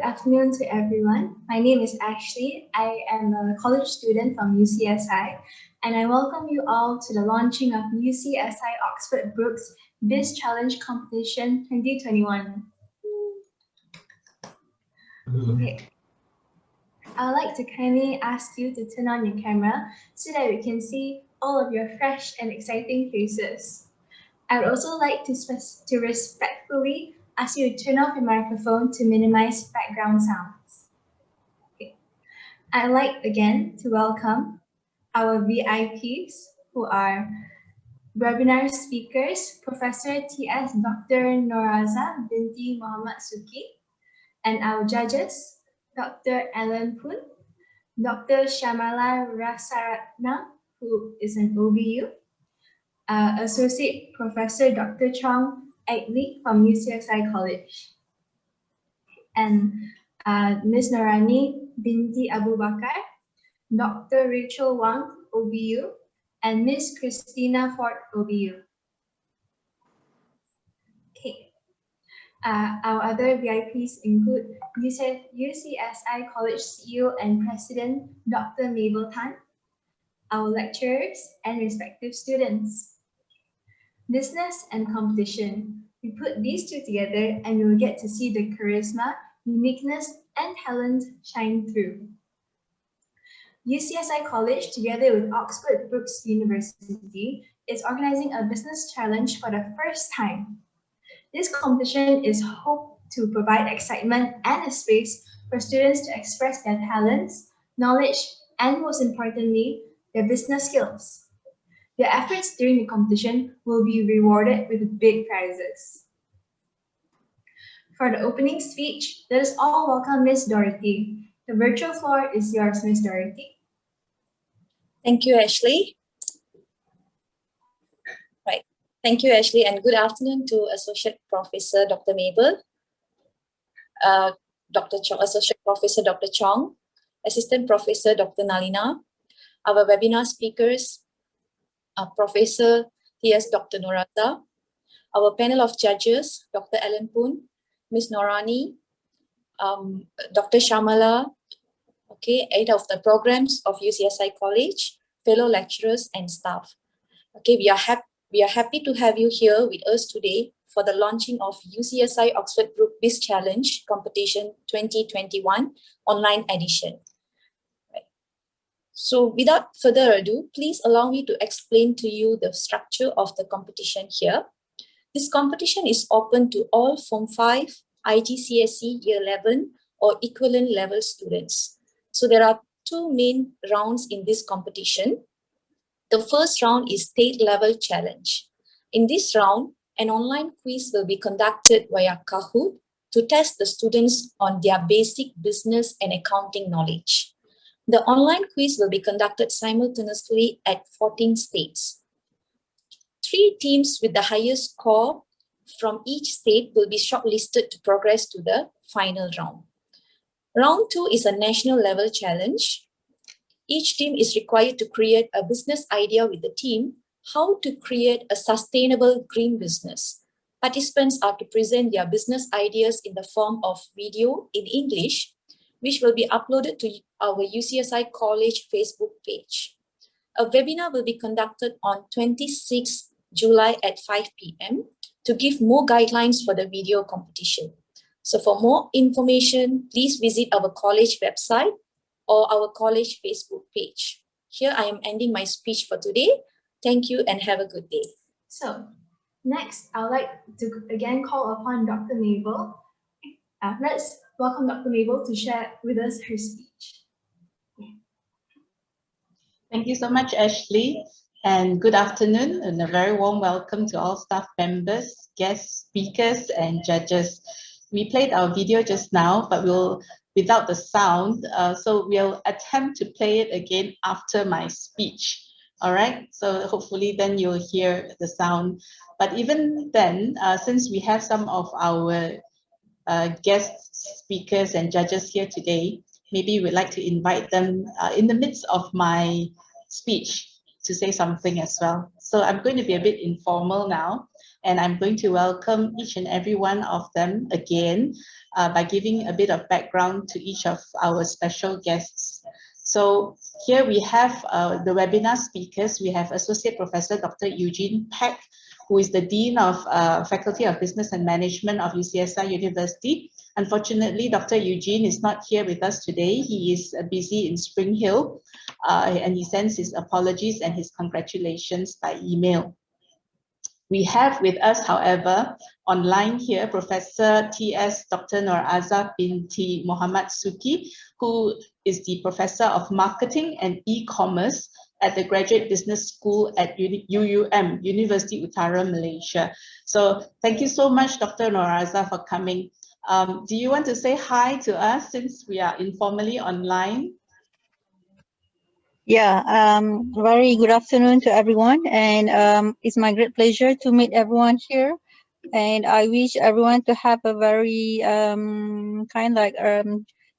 afternoon to everyone. My name is Ashley. I am a college student from UCSI, and I welcome you all to the launching of UCSI Oxford Brookes BizChallenge Competition 2021. Okay. I'd like to kindly ask you to turn on your camera so that we can see all of your fresh and exciting faces. I would also like to respectfully ask you to turn off your microphone to minimize background sounds. Okay. I'd like again to welcome our VIPs who are webinar speakers, Professor T.S. Dr. Noraza binti Muhammad Suki, and our judges, Dr. Ellen Poon, Dr. Shamala Rasaratnam, who is an OBU, Associate Professor Dr. Chong Aitley from UCSI College, and Ms. Norani binti Abu Bakar, Dr. Rachel Wang, OBU, and Ms. Christina Ford, OBU. Okay. Our other VIPs include UCSI College CEO and President Dr. Mabel Tan, our lecturers and respective students. Business and competition. We put these two together and you'll get to see the charisma, uniqueness, and talent shine through. UCSI College, together with Oxford Brookes University, is organizing a business challenge for the first time. This competition is hoped to provide excitement and a space for students to express their talents, knowledge, and most importantly, their business skills. Their efforts during the competition will be rewarded with big prizes. For the opening speech, let us all welcome Ms. Dorothy. The virtual floor is yours, Ms. Dorothy. Thank you, Ashley. Right. Thank you, Ashley, and good afternoon to Associate Professor Dr. Mabel, Dr. Chong, Associate Professor Dr. Chong, Assistant Professor Dr. Nalina, our webinar speakers, Professor T.S. Dr. Noraza, our panel of judges, Dr. Ellen Poon, Ms. Norani, Dr. Shamala, okay, head of the programs of UCSI College, fellow lecturers and staff. Okay, we are happy to have you here with us today for the launching of UCSI Oxford Brookes BizChallenge Competition 2021 online edition. So without further ado, please allow me to explain to you the structure of the competition here. This competition is open to all Form 5, IGCSE Year 11 or equivalent level students. So there are two main rounds in this competition. The first round is state level challenge. In this round, an online quiz will be conducted via Kahoot to test the students on their basic business and accounting knowledge. The online quiz will be conducted simultaneously at 14 states. 3 teams with the highest score from each state will be shortlisted to progress to the final round. Round 2 is a national level challenge. Each team is required to create a business idea with the team, how to create a sustainable green business. Participants are to present their business ideas in the form of video in English, which will be uploaded to our UCSI College Facebook page. A webinar will be conducted on 26 July at 5 p.m. to give more guidelines for the video competition. So for more information, please visit our college website or our college Facebook page. Here I am ending my speech for today. Thank you and have a good day. So next, I'd like to again call upon Dr. Mabel. Let's welcome Dr. Mabel to share with us her speech. Thank you so much, Ashley, and good afternoon and a very warm welcome to all staff members, guest speakers and judges. We played our video just now, but without the sound, so we'll attempt to play it again after my speech. All right, so hopefully then you'll hear the sound. But even then, since we have some of our guest speakers and judges here today, maybe we'd like to invite them in the midst of my speech to say something as well. So I'm going to be a bit informal now. and I'm going to welcome each and every one of them again by giving a bit of background to each of our special guests. So here we have the webinar speakers. We have Associate Professor Dr. Eugene Peck, who is the Dean of Faculty of Business and Management of UCSI University. Unfortunately, Dr. Eugene is not here with us today. He is busy in Spring Hill, and he sends his apologies and his congratulations by email. We have with us, however, online here, Professor T.S. Dr. Noraza binti Muhammad Suki, who is the Professor of Marketing and E-Commerce at the Graduate Business School at UUM, University Utara, Malaysia. So thank you so much, Dr. Noraza, for coming. Do you want to say hi to us since we are informally online? Yeah, very good afternoon to everyone, and it's my great pleasure to meet everyone here. And I wish everyone to have a very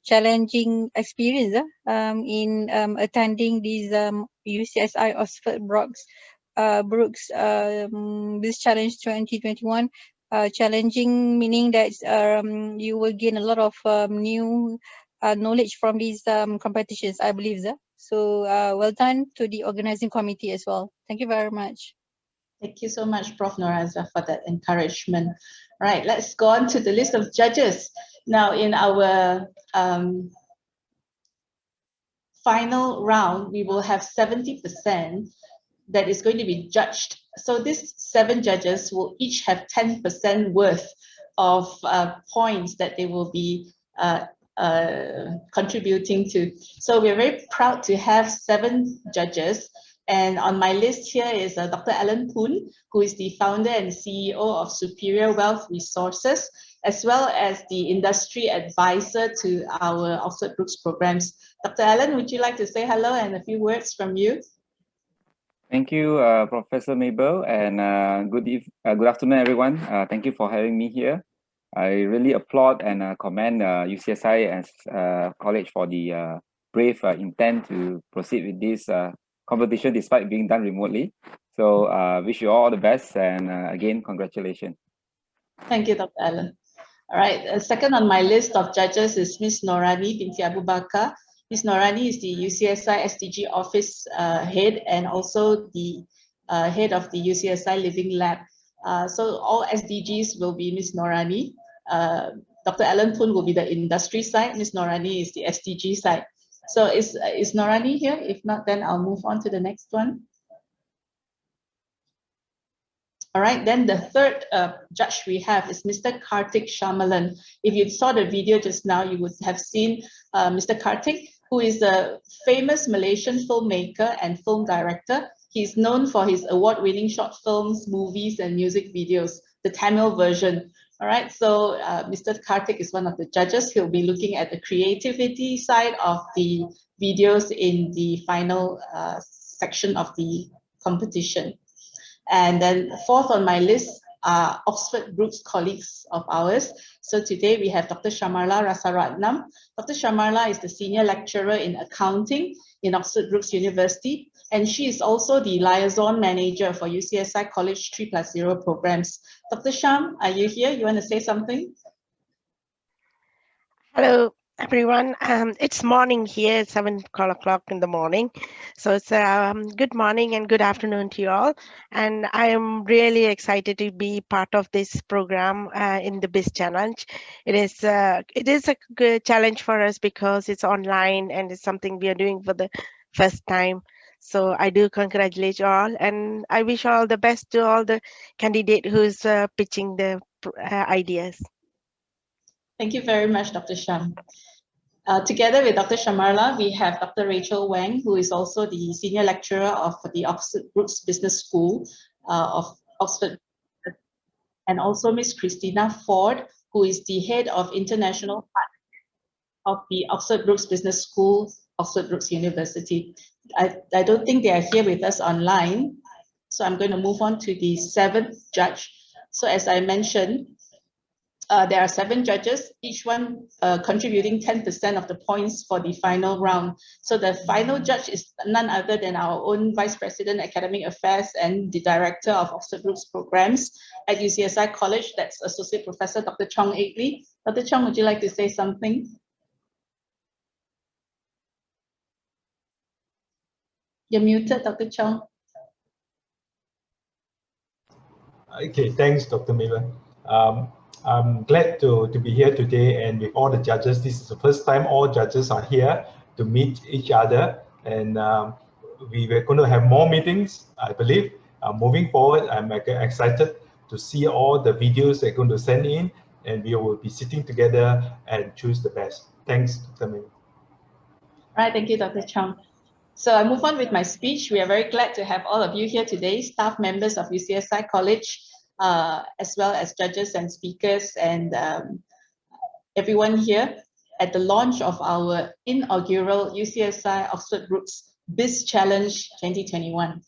challenging experience in attending these UCSI Oxford Brookes BizChallenge 2021. Challenging meaning that you will gain a lot of new knowledge from these competitions, I believe. So well done to the organizing committee as well. Thank you very much. Thank you so much, Prof. Noraza, for that encouragement. Right, let's go on to the list of judges. Now, in our final round, we will have 70% that is going to be judged. So these 7 judges will each have 10% worth of points that they will be contributing to. So we're very proud to have 7 judges. And on my list here is Dr. Alan Poon, who is the founder and CEO of Superior Wealth Resources, as well as the industry advisor to our Oxford Brookes programs. Dr. Alan, would you like to say hello and a few words from you? Thank you, Professor Mabel, and good afternoon, everyone. Thank you for having me here. I really applaud and commend UCSI as college for the brave intent to proceed with this competition despite being done remotely. So wish you all the best, and again, congratulations. Thank you, Dr. Alan. All right, second on my list of judges is Ms. Norani binti Abu Bakar. Ms. Norani is the UCSI SDG office head and also the head of the UCSI Living Lab. So all SDGs will be Ms. Norani. Dr. Alan Poon will be the industry side. Ms. Norani is the SDG side. So is Norani here? If not, then I'll move on to the next one. All right, then the third judge we have is Mr. Kartik Shamalan. If you saw the video just now, you would have seen Mr. Kartik, who is a famous Malaysian filmmaker and film director. He's known for his award-winning short films, movies, and music videos, the Tamil version. All right, so Mr. Kartik is one of the judges. He'll be looking at the creativity side of the videos in the final section of the competition. And then fourth on my list are Oxford Brookes colleagues of ours. So today we have Dr. Shamarla Rasaratnam. Dr. Shamarla is the senior lecturer in accounting in Oxford Brookes University, and she is also the liaison manager for UCSI College 3+0 programs. Dr. Sham, are you here? You want to say something? Hello, everyone. It's morning here, 7 o'clock in the morning. So it's good morning and good afternoon to you all. And I am really excited to be part of this program in the BizChallenge. It is a good challenge for us because it's online and it's something we are doing for the first time. So I do congratulate you all, and I wish all the best to all the candidate who's pitching the ideas. Thank you very much, Dr. Sham. Together with Dr. Shamarla, we have Dr. Rachel Wang, who is also the senior lecturer of the Oxford Brookes Business School of Oxford, and also Ms. Christina Ford, who is the head of international of the Oxford Brookes Business School, Oxford Brookes University. I don't think they are here with us online, so I'm going to move on to the 7th judge. So as I mentioned, There are 7 judges, each one contributing 10% of the points for the final round. So the final judge is none other than our own Vice President Academic Affairs and the Director of Oxford Brookes Programs at UCSI College. That's Associate Professor Dr. Chong Eek Lee. Dr. Chong, would you like to say something? You're muted, Dr. Chong. Okay, thanks, Dr. Miller. I'm glad to be here today and with all the judges. This is the first time all judges are here to meet each other, and we were going to have more meetings, I believe. Moving forward, I'm excited to see all the videos they're going to send in, and we will be sitting together and choose the best. Thanks, Dr. Miller. All right, thank you, Dr. Chong. So I move on with my speech. We are very glad to have all of you here today, staff members of UCSI College, as well as judges and speakers and everyone here at the launch of our inaugural UCSI-Oxford Brookes BizChallenge 2021.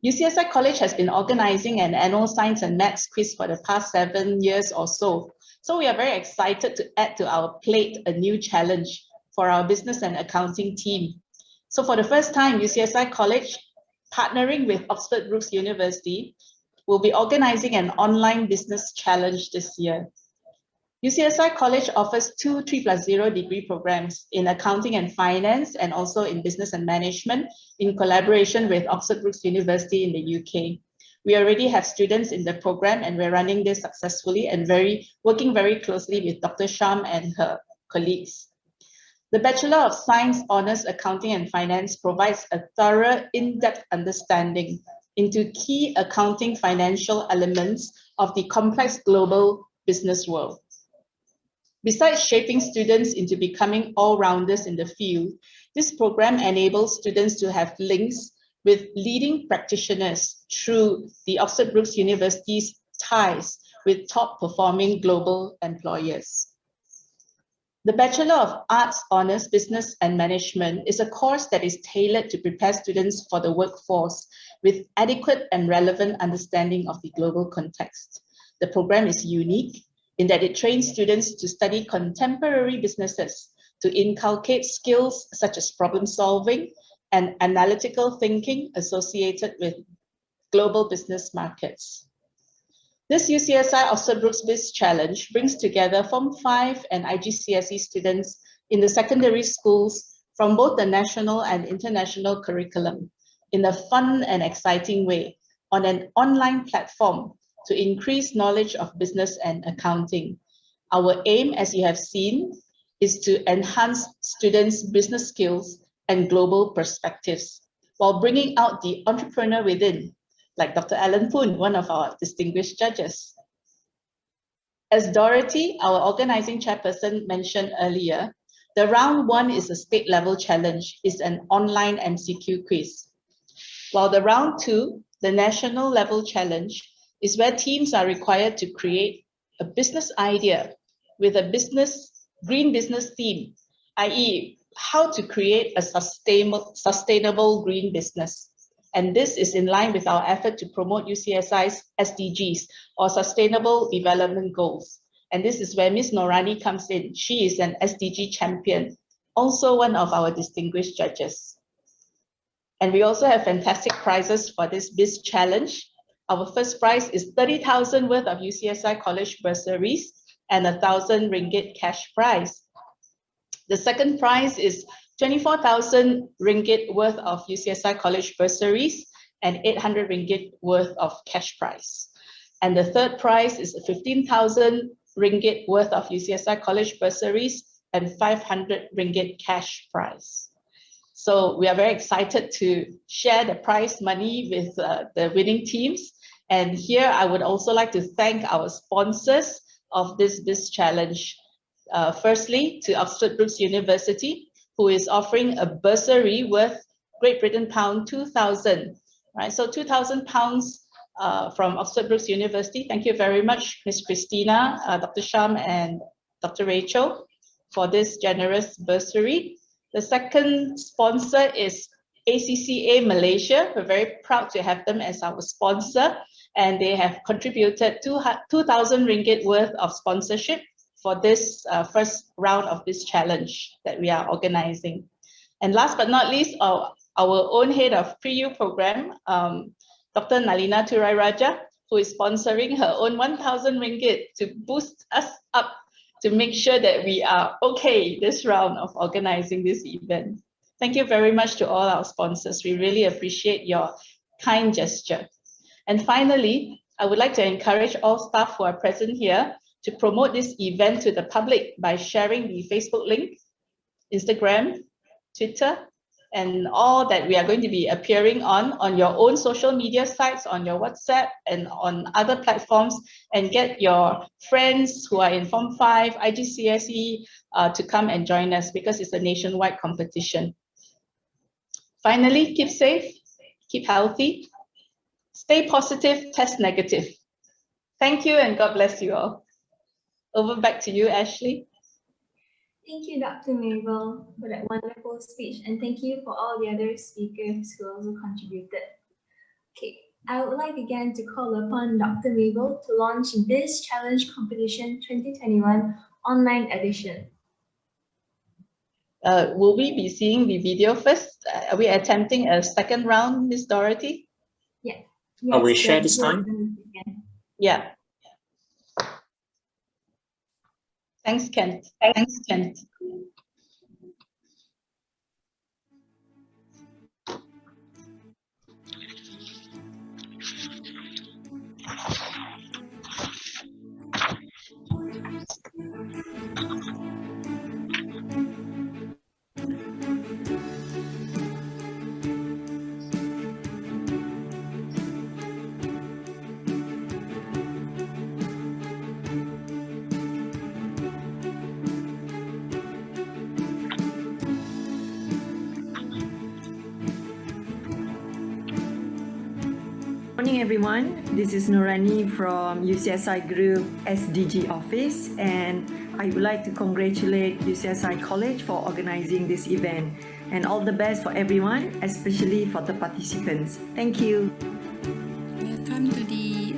UCSI College has been organizing an annual science and maths quiz for the past 7 years or so. So we are very excited to add to our plate a new challenge for our business and accounting team. So for the first time, UCSI College, partnering with Oxford Brookes University, will be organizing an online business challenge this year. UCSI College offers 2 3+0 degree programs in accounting and finance and also in business and management in collaboration with Oxford Brookes University in the UK. We already have students in the program and we're running this successfully and working very closely with Dr. Sham and her colleagues. The Bachelor of Science Honours Accounting and Finance provides a thorough, in-depth understanding into key accounting financial elements of the complex global business world. Besides shaping students into becoming all-rounders in the field, this program enables students to have links with leading practitioners through the Oxford Brookes University's ties with top-performing global employers. The Bachelor of Arts Honours Business and Management is a course that is tailored to prepare students for the workforce with adequate and relevant understanding of the global context. The program is unique in that it trains students to study contemporary businesses, to inculcate skills such as problem solving and analytical thinking associated with global business markets. This UCSI Oxford Brookes Biz Challenge brings together Form 5 and IGCSE students in the secondary schools from both the national and international curriculum in a fun and exciting way on an online platform to increase knowledge of business and accounting. Our aim, as you have seen, is to enhance students' business skills and global perspectives while bringing out the entrepreneur within, like Dr. Alan Poon, one of our distinguished judges. As Dorothy, our organizing chairperson, mentioned earlier, the round 1 is a state level challenge, is an online MCQ quiz. While the round 2, the national level challenge, is where teams are required to create a business idea with a green business theme, i.e. how to create a sustainable green business. And this is in line with our effort to promote UCSI's SDGs, or Sustainable Development Goals. And this is where Ms. Norani comes in. She is an SDG champion, also one of our distinguished judges. And we also have fantastic prizes for this Biz Challenge. Our first prize is 30,000 worth of UCSI College bursaries and 1,000 ringgit cash prize. The second prize is 24,000 ringgit worth of UCSI College bursaries and 800 ringgit worth of cash prize. And the third prize is 15,000 ringgit worth of UCSI College bursaries and 500 ringgit cash prize. So we are very excited to share the prize money with the winning teams. And here I would also like to thank our sponsors of this Biz Challenge. Firstly, to Oxford Brookes University, who is offering a bursary worth Great Britain pound 2,000, right? So 2,000 pounds from Oxford Brookes University. Thank you very much, Ms. Christina, Dr. Sham, and Dr. Rachel for this generous bursary. The second sponsor is ACCA Malaysia. We're very proud to have them as our sponsor. and they have contributed 2,000 ringgit worth of sponsorship for this first round of this challenge that we are organizing. And last but not least, our own head of pre-U program, Dr. Nalina Turairaja, who is sponsoring her own 1,000 ringgit to boost us up to make sure that we are okay this round of organizing this event. Thank you very much to all our sponsors. We really appreciate your kind gesture. And finally, I would like to encourage all staff who are present here to promote this event to the public by sharing the Facebook link, Instagram, Twitter, and all that we are going to be appearing on your own social media sites, on your WhatsApp and on other platforms, and get your friends who are in Form 5, IGCSE to come and join us, because it's a nationwide competition. Finally, keep safe, keep healthy, stay positive, test negative. Thank you and God bless you all. Over back to you, Ashley. Thank you, Dr. Mabel, for that wonderful speech, and thank you for all the other speakers who also contributed. Okay, I would like again to call upon Dr. Mabel to launch BizChallenge Competition 2021 online edition. Will we be seeing the video first? Are we attempting a second round, Miss Dorothy? Yeah. Are we share this time? Yeah. Thanks, Kent. Thanks, Kent. Morning everyone, this is Nurani from UCSI Group SDG office, and I would like to congratulate UCSI College for organizing this event, and all the best for everyone, especially for the participants. Thank you. Welcome to the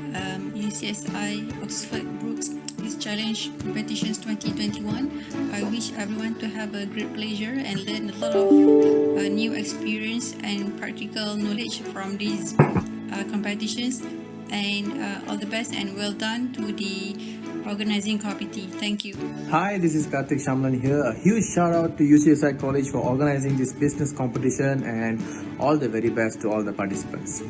UCSI-Oxford Brookes BizChallenge Competitions 2021. I wish everyone to have a great pleasure and learn a lot of new experience and practical knowledge from these competitions, and all the best and well done to the organizing committee. Thank you. Hi, this is Karthik Shamlan here. A huge shout out to UCSI College for organizing this business competition, and all the very best to all the participants.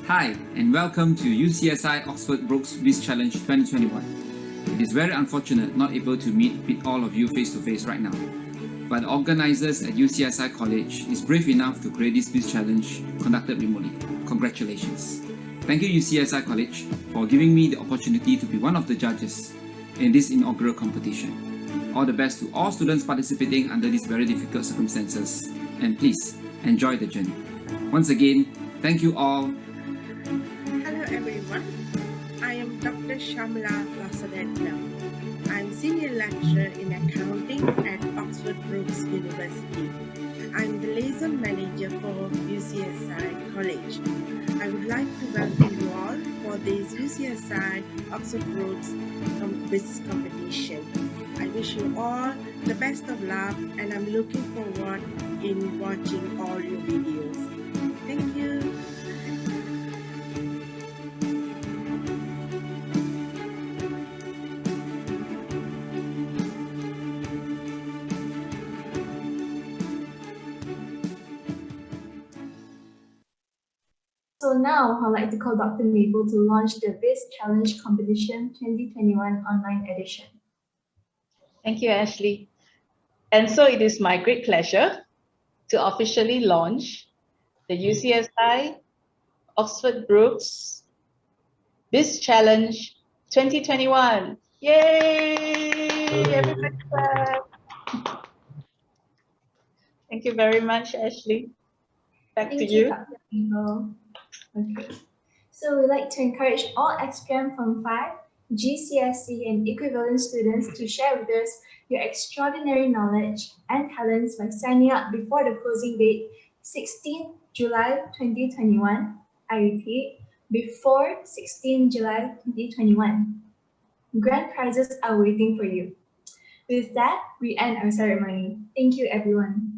Hi, and welcome to UCSI Oxford Brookes BizChallenge 2021. It is very unfortunate not able to meet with all of you face to face right now. But the organizers at UCSI College is brave enough to create this BizChallenge conducted remotely. Congratulations. Thank you UCSI College for giving me the opportunity to be one of the judges in this inaugural competition. All the best to all students participating under these very difficult circumstances, and please enjoy the journey. Once again, thank you all. Hello everyone, I am Dr. Shamla Lasadetna. I'm Senior Lecturer in Accounting at Oxford Brookes University. I'm the Liaison Manager for UCSI College. I would like to welcome you all for this UCSI Oxford Brookes Business Competition. I wish you all the best of luck, and I'm looking forward in watching all your videos. Thank you. So now I'd like to call Dr. Mabel to launch the BizChallenge Competition 2021 online edition. Thank you, Ashley. And so it is my great pleasure to officially launch the UCSI Oxford Brookes BizChallenge 2021. Yay! Everybody clap. Thank you very much, Ashley. Back to you. Dr. Mabel. Okay. So we'd like to encourage all XPM from 5, GCSE and equivalent students to share with us your extraordinary knowledge and talents by signing up before the closing date, 16th July 2021. I repeat, before 16 July 2021. Grand prizes are waiting for you. With that, we end our ceremony. Thank you, everyone.